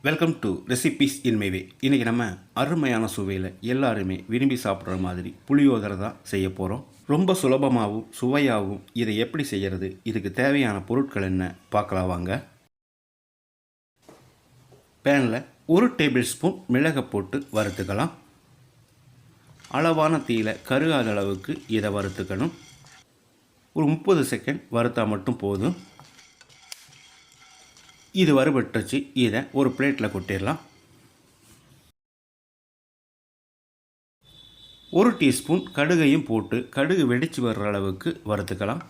Welcome to recipes in my way. இன்றைக்கி நம்ம அருமையான சுவையில் எல்லாருமே விரும்பி சாப்பிட்ற மாதிரி புளியோதரை தான் செய்ய போகிறோம். ரொம்ப சுலபமாகவும் சுவையாகவும் இதை எப்படி செய்கிறது, இதுக்கு தேவையான பொருட்கள் என்ன பார்க்கலாம் வாங்க. பேனில் 1 டேபிள் ஸ்பூன் மிளகை போட்டு வறுத்துக்கலாம். அளவான தீயில் கருகாத அளவுக்கு இதை வறுத்துக்கணும். ஒரு 30 செகண்ட் வறுத்தா மட்டும் போதும். இது வறுபட்டுச்சு. இதை ஒரு பிளேட்டில் கொட்டிடலாம். 1 டீஸ்பூன் கடுகையும் போட்டு கடுகு வெடித்து வர்ற அளவுக்கு வறுத்துக்கலாம்.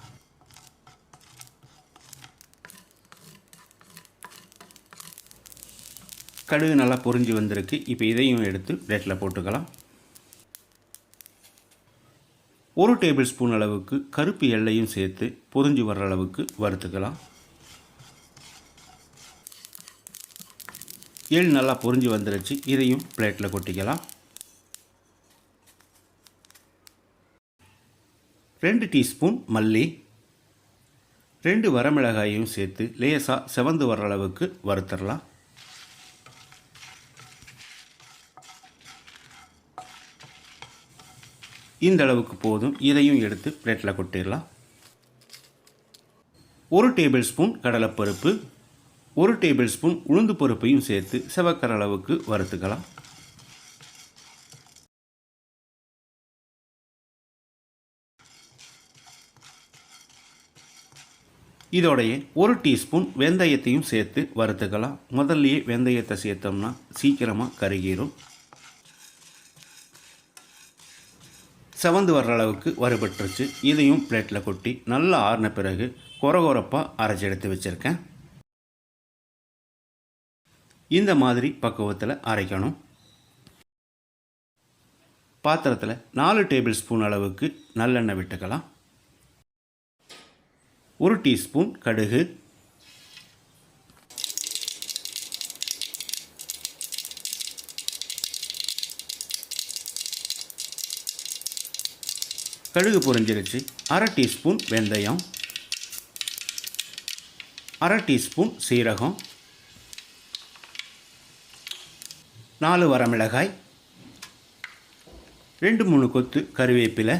கடுகு நல்லா பொரிஞ்சு வந்திருக்கு. இப்போ இதையும் எடுத்து பிளேட்டில் போட்டுக்கலாம். 1 டேபிள் ஸ்பூன் அளவுக்கு கருப்பு எள்ளையும் சேர்த்து பொரிஞ்சு வர்ற அளவுக்கு வறுத்துக்கலாம். எள் நல்லா பொரிஞ்சு வந்துருச்சு. இதையும் பிளேட்டில் கொட்டிக்கலாம். 2 டீஸ்பூன் மல்லி, 2 வரமிளகாயையும் சேர்த்து லேசாக செவந்து வர்ற அளவுக்கு வறுத்துடலாம். இந்த அளவுக்கு போதும். இதையும் எடுத்து பிளேட்டில் கொட்டிடலாம். 1 டேபிள் ஸ்பூன் கடலைப்பருப்பு, 1 டேபிள் ஸ்பூன் உளுந்து பருப்பையும் சேர்த்து செவக்கிற அளவுக்கு வறுத்துக்கலாம். இதோடைய 1 டீஸ்பூன் வெந்தயத்தையும் சேர்த்து வறுத்துக்கலாம். முதல்லையே வெந்தயத்தை சேர்த்தோம்னா சீக்கிரமாக கருகிரும். செவந்து வர்ற அளவுக்கு வறுபட்டுருச்சு. இதையும் பிளேட்டில் கொட்டி நல்லா ஆறின பிறகு கொரகொரப்பாக அரைச்சி எடுத்து வச்சுருக்கேன். இந்த மாதிரி பக்குவத்தில் அரைக்கணும். பாத்திரத்தில் 4 டேபிள் ஸ்பூன் அளவுக்கு நல்லெண்ணெய் விட்டுக்கலாம். 1 டீஸ்பூன் கடுகு, கடுகு பொரிஞ்சிருச்சு. 1/2 டீஸ்பூன் வெந்தயம், 1/2 டீஸ்பூன் சீரகம், 4 வரமிளகாய், 2-3 கொத்து கருவேப்பிலை,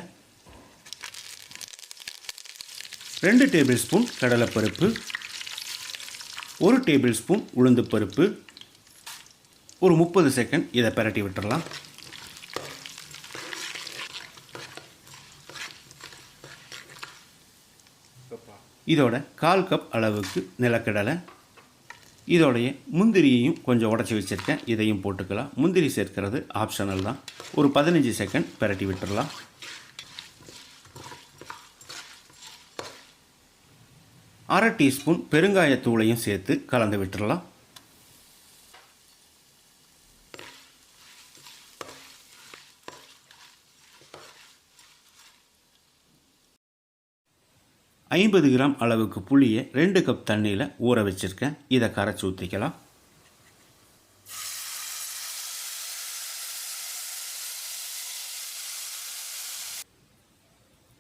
2 டேபிள் ஸ்பூன் கடலைப்பருப்பு, 1 டேபிள் ஸ்பூன் உளுந்து பருப்பு. ஒரு 30 செகண்ட் இதை பிரட்டி விட்டுடலாம். இதோட 1/4 கப் அளவுக்கு நிலக்கடலை, இதோடைய முந்திரியையும் கொஞ்சம் உடச்சி வச்சுருக்கேன். இதையும் போட்டுக்கலாம். முந்திரி சேர்க்கிறது ஆப்ஷனல் தான். ஒரு 15 செகண்ட் பிரட்டி விட்டுடலாம். அரை டீஸ்பூன் பெருங்காயத்தூளையும் சேர்த்து கலந்து விட்டுடலாம். ஐம்பது கிராம் அளவுக்கு புளியை 2 கப் தண்ணியில் ஊற வச்சுருக்கேன். இதை கரைச்சி ஊற்றிக்கலாம்.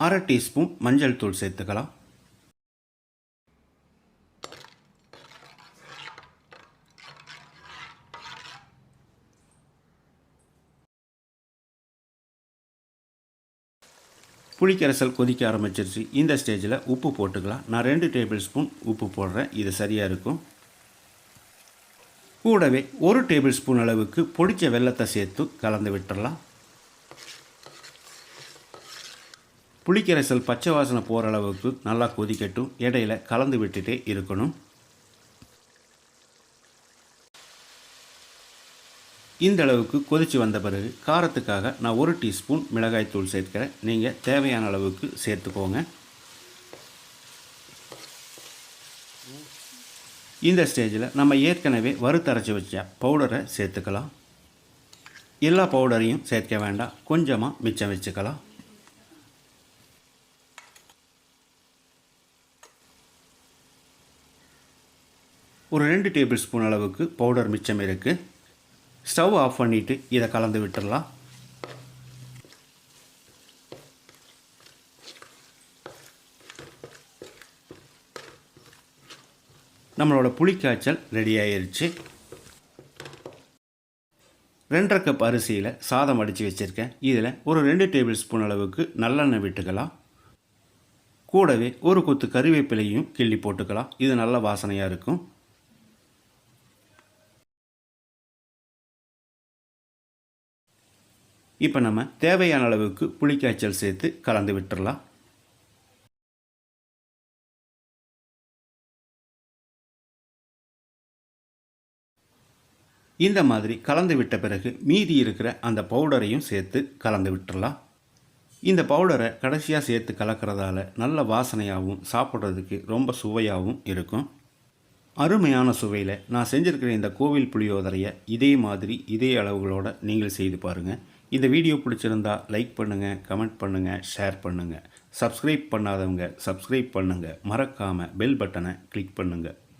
அரை டீஸ்பூன் மஞ்சள் தூள் சேர்த்துக்கலாம். புளிக்கரைசல் கொதிக்க ஆரம்பிச்சிருச்சு. இந்த ஸ்டேஜில் உப்பு போட்டுக்கலாம். நான் 2 டேபிள் ஸ்பூன் உப்பு போடுறேன். இது சரியாக இருக்கும். கூடவே 1 டேபிள் ஸ்பூன் அளவுக்கு பொடிச்ச வெல்லத்தை சேர்த்து கலந்து விட்டுடலாம். புளிக்கரைசல் பச்சை வாசனை போகிற அளவுக்கு நல்லா கொதிக்கட்டும். இடையில கலந்து விட்டுட்டே இருக்கணும். இந்த அளவுக்கு கொதித்து வந்த பிறகு காரத்துக்காக நான் 1 டீஸ்பூன் மிளகாய்த்தூள் சேர்க்கிறேன். நீங்கள் தேவையான அளவுக்கு சேர்த்துக்கோங்க. இந்த ஸ்டேஜில் நம்ம ஏற்கனவே வறுத்தரைச்சி வச்ச பவுடரை சேர்த்துக்கலாம். எல்லா பவுடரையும் சேர்க்க வேண்டாம், கொஞ்சமாக மிச்சம் வச்சுக்கலாம். ஒரு 2 டேபிள் ஸ்பூன் அளவுக்கு பவுடர் மிச்சம் இருக்குது. ஸ்டவ் ஆஃப் பண்ணிவிட்டு இதை கலந்து விட்டுடலாம். நம்மளோட புளிக்காய்ச்சல் ரெடி ஆயிடுச்சு. 2½ கப் அரிசியில் சாதம் வடித்து வச்சுருக்கேன். இதில் ஒரு 2 டேபிள் ஸ்பூன் அளவுக்கு நல்லெண்ணெய் விட்டுக்கலாம். கூடவே ஒரு கொத்து கறிவேப்பிலையும் கிள்ளி போட்டுக்கலாம். இது நல்ல வாசனையாக இருக்கும். இப்போ நம்ம தேவையான அளவுக்கு புளிக்காய்ச்சல் சேர்த்து கலந்து விட்டுறலாம். இந்த மாதிரி கலந்து விட்ட பிறகு மீதி இருக்கிற அந்த பவுடரையும் சேர்த்து கலந்து விட்டுறலாம். இந்த பவுடரை கடைசியாக சேர்த்து கலக்கிறதால நல்ல வாசனையாகவும் சாப்பிட்றதுக்கு ரொம்ப சுவையாகவும் இருக்கும். அருமையான சுவையில் நான் செஞ்சுருக்கிற இந்த கோவில் புளியோதரையை இதே மாதிரி இதே அளவுகளோடு நீங்கள் செய்து பாருங்கள். இந்த வீடியோ பிடிச்சிருந்தா லைக் பண்ணுங்கள், கமெண்ட் பண்ணுங்கள், ஷேர் பண்ணுங்கள். சப்ஸ்கிரைப் பண்ணாதவங்க சப்ஸ்கிரைப் பண்ணுங்கள். மறக்காமல் பெல் பட்டனை கிளிக் பண்ணுங்கள்.